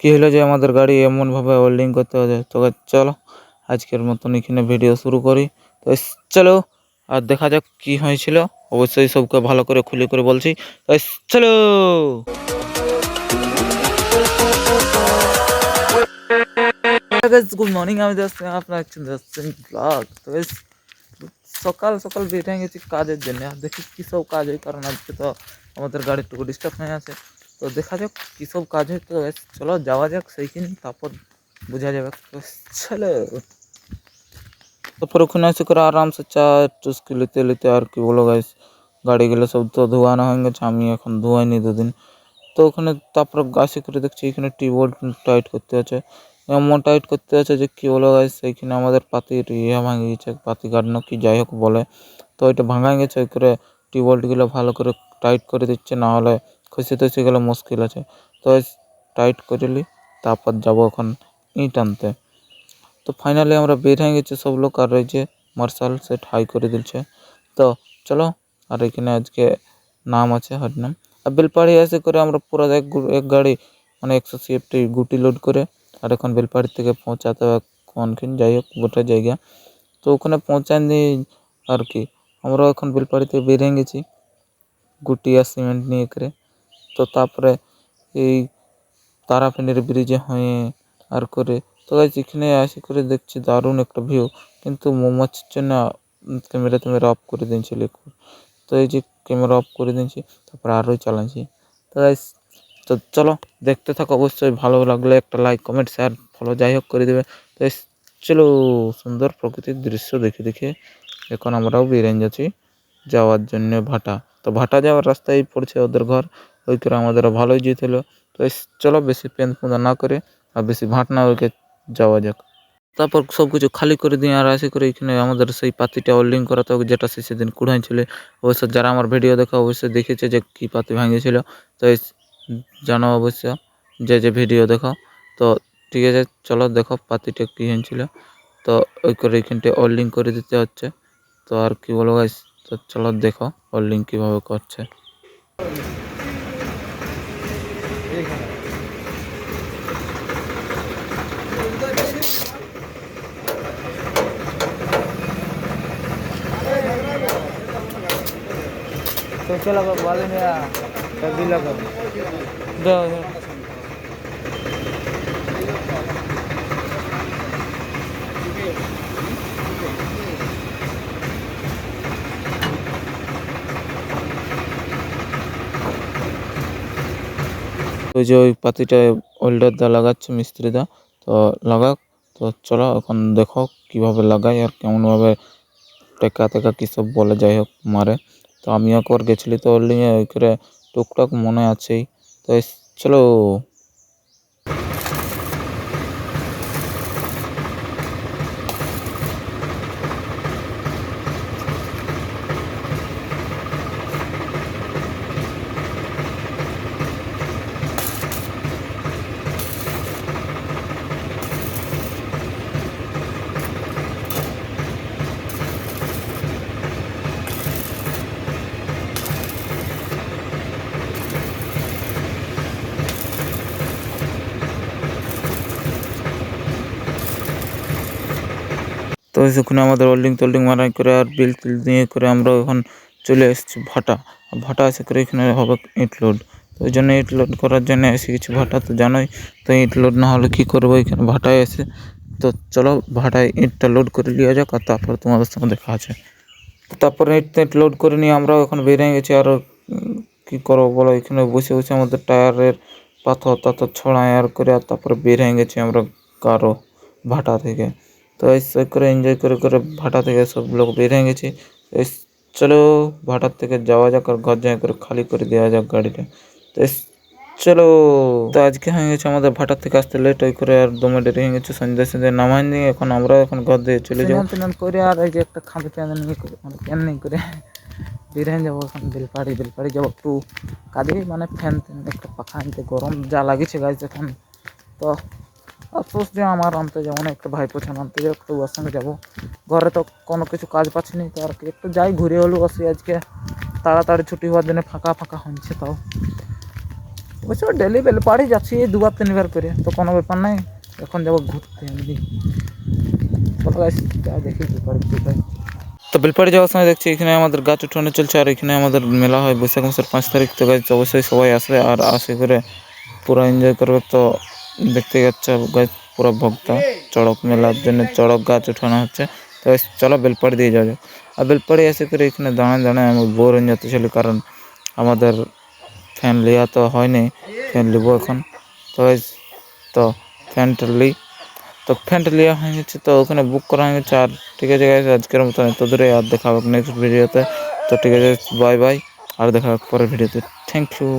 কী হলো যে আমাদের গাড়ি এমনভাবে হোল্ডিং করতে হবে। তো চলো আজকের মতন এখানে ভিডিও শুরু করি। তো চলো আর দেখা যাক কী হয়েছিল, অবশ্যই সবকে ভালো করে খুলে করে বলছি। তো চলো গুড মর্নিং, আমি আপনার ব্লগ। তো সকাল সকাল বেরিয়ে গেছি কাজের জন্য, আর দেখি কী সব কাজ হয়, কারণ আজকে তো আমাদের গাড়িটুকু ডিস্টার্ব হয়ে আছে। তো দেখা যাক কী সব কাজ হয়। তো চলো যাওয়া যাক সেইখানে, তারপর বোঝা যাবে। তো চলো তারপর ওখানে এসে করে আরামসে চা টুস্কি নিতে নিতে আর কি বলো গাইস, গাড়িগুলো সব তো ধোয়ানো হয়ে গেছে, আমি এখন ধোয়াইনি দুদিন। তো ওখানে তারপর গাছে করে দেখছি এখানে টিউবওয়েল টাইট করতে আছে, এমন টাইট করতে আছে যে কী বলো গাইস, সেইখানে আমাদের পাতির ভাঙে গেছে, পাতি গাড়নো কি যাই হোক বলে। তো ওইটা ভাঙা গেছে, ওই করে টিউবওয়েলগুলো ভালো করে টাইট করে দিচ্ছে, না হলে খসে টসে গেলে মুশকিল আছে। তো টাইট করে নিই, তারপর যাবো এখন ইট আনতে। তো ফাইনালি আমরা বের হয়ে গেছি সব লোক, আর এই যে মার্শাল সেট হাই করে দিচ্ছে। তো চলো, আর এখানে আজকে নাম আছে হরিনাম। আর বেলপাহাড়ি এসে করে আমরা পুরো এক গাড়ি মানে 100 CFT গুটি লোড করে, আর এখন বেলপাহাড়ি থেকে পৌঁছাতে হবে কোনখিন যাই হোক গোটা জায়গা। তো ওখানে পৌঁছানি আর কি, আমরা এখন বেলপাহাড়ি থেকে বেরিয়ে গেছি গুটি আর সিমেন্ট নিয়ে করে। তো তারপরে এই তারাপীঠের ব্রিজে হয়ে আর করে, তো এখানে আসি করে দেখছি দারুণ একটা ভিউ, কিন্তু মৌমাছির জন্য ক্যামেরা অফ করে দিয়েছিল। তো এই যে ক্যামেরা অফ করে দিয়েছি, তারপর আরোই চালাচ্ছি। তো তো চলো দেখতে থাকো, অবশ্যই ভালো লাগলে একটা লাইক কমেন্ট শেয়ার ফলো যাই হোক করে দেবে। তো চলো সুন্দর প্রকৃতির দৃশ্য দেখে দেখে এখন আমরাও বেরিয়ে যাচ্ছি যাওয়ার জন্য ভাটা। তো ভাটা যাওয়ার রাস্তায় পড়ছে ওদের ঘর, ওই করে আমাদেরও ভালোই যেতে হলো। তো চলো বেশি পেন পুঁদা না করে আর বেশি ভাট না ওইকে যাওয়া যাক। তারপর সব কিছু খালি করে দিয়ে আর আসি করে এখানে আমাদের সেই পাতিটা হোল্ডিং করা, তো যেটা সে সেদিন কুড়াইছিল। অবশ্য যারা আমার ভিডিও দেখা অবশ্যই দেখেছে যে কী পাতি ভাঙিয়েছিল। তো জানো অবশ্য যে ভিডিও দেখো। তো ঠিক আছে চলো দেখো পাতিটা কী হয়েছিল। তো ওই করে এখানটা হোল্ডিং করে দিতে হচ্ছে। তো আর কি বলবো গাইস, তো চলো দেখো হোল্ডিং কীভাবে করছে। तो चलो वाले में कभी लगा दो ওই যে ওই পাতিটা ওয়েল্ডারদা লাগাচ্ছে মিস্ত্রিদা, তো লাগাক। তো চলো এখন দেখো কীভাবে লাগাই আর কেমনভাবে টেকা টেকা কী সব বলে যাই হোক মারে। তো আমিও একবার গেছিলি তো ওয়েল্ডিংয়ে, ওই করে টুকটাক মনে আছেই। তো চলো তো সেখানে আমাদের হোল্ডিং টোল্ডিং মারাই করে আর বিল টিল দিয়ে করে আমরা এখন চলে এসেছি ভাটা। ভাটা এসে করে এখানে হবে ইট লোড। তো ওই জন্য ইট লোড করার জন্য এসে কিছু ভাটা, তো জানোই তো ইট লোড না হলে কী করবো এখানে ভাটায় এসে। তো চলো ভাটায় ইটটা লোড করে নিয়ে যাক, আর তারপর তোমাদের সঙ্গে দেখা আছে। তারপরে ইট লোড করে নিয়ে আমরাও এখন বেরিয়ে গেছি। আর কী করবো বলো, এখানে বসে বসে আমাদের টায়ারের পাথর টাথর ছড়ায় আর করে, আর তারপরে বেরিয়ে গেছি আমরা কারো ভাটা থেকে। তো এসে করে এনজয় করে করে ভাটা থেকে সব লোক বেরিয়ে গেছি। চলো ভাটার থেকে যাওয়া যাক, আর ঘর যাই করে খালি করে দেওয়া যাক গাড়িটা। তো চলো, তো আজকে হয়ে গেছে আমাদের ভাটার থেকে আসতে লেট, ওই করে আর দমে দেরি হয়ে গেছে, সন্ধ্যে নামাই নিয়ে এখন আমরা এখন ঘর দিয়ে চলে যাবো করে। আর এই যে একটা খাঁদে প্যান নিয়ে করে মানে প্যান নিয়ে করে বেরিয়ে যাবো এখন বেলপাড়ি যাবো একটু কাঁদে মানে ফ্যান একটা পাখা আনতে, গরম যা লাগিয়েছে গাছ এখন। তো আফসোস যে আমার আনতে যাবো না, একটা ভাই পোছান আনতে যাবো, একটু ওর সঙ্গে যাবো। ঘরে তো কোনো কিছু কাজ পাচ্ছি না, তো আর কি একটু যাই ঘুরে হলেও আসি। আজকে তাড়াতাড়ি ছুটি হওয়ার জন্য ফাঁকা ফাঁকা হচ্ছে। তাও অবশ্য ডেলি বেলপাহাড়ি যাচ্ছি 2 বার 3 বার করে, তো কোনো ব্যাপার নাই। এখন যাবো ঘুরতে এমনি। চলো গাইস দেখি বেলপাহাড়ি কোথায়। তো বেলপাহাড়ি যাওয়ার সময় দেখছি এখানে আমাদের গাছ উঠানো চলছে, আর এখানে আমাদের মেলা হয় বৈশাখ মাসের 5 তারিখ। তো গাইস অবশ্যই সবাই আসবে আর আসে করে পুরো এনজয় করবে। তো দেখতে যাচ্ছে গাছ পুরো ভক্ত চড়ক মেলার জন্য চড়ক গাছ উঠানো হচ্ছে। তো guys, চলো বেলপাহাড়ি দিয়ে যাওয়া যাক। আর বেলপাহাড়ি এসে করে এখানে দাঁড়ায় দাঁড়ায় আমি বোর হয়ে যাচ্ছিল, কারণ আমাদের ফ্যান লিয়া তো হয়নি, ফ্যান নেবো এখন। তো guys, তো ফ্যানটা লিই, তো ফ্যানটা লিয়া হয়ে গেছে, তো ওখানে বুক করা হয়ে গেছে। আর ঠিক আছে গাইস, আজকের মতো এত দূরে, আর দেখা হবে নেক্সট ভিডিওতে। তো ঠিক আছে, বাই বাই, আর দেখা হবে পরের ভিডিওতে। Thank you.